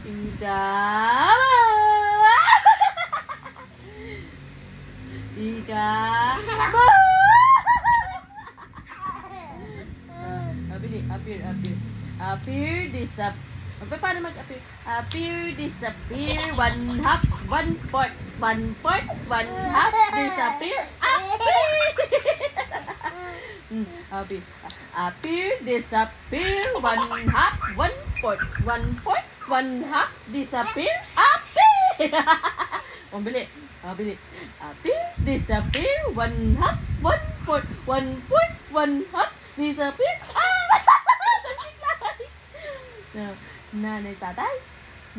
Ika. Ika. Appear, disappear. Paano mag-appear? Appear, disappear, one half, one part, one half, disappear, appear. Appear, disappear, one half, one part, one half, disappear, appear. Bili. Appear, disappear, one half, one part, one half, disappear,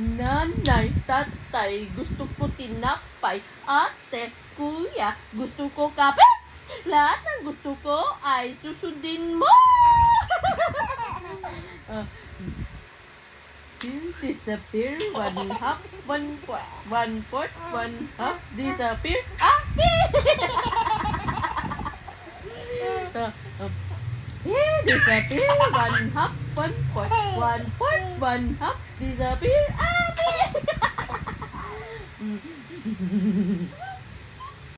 Nanay, tatay, gusto ko tinapay. Ate, kuya, gusto ko kape. Lahat ng gusto ko ay susundin mo. Disappear, one half, one part, one half, disappear, disappear, one half, one part, one half, disappear,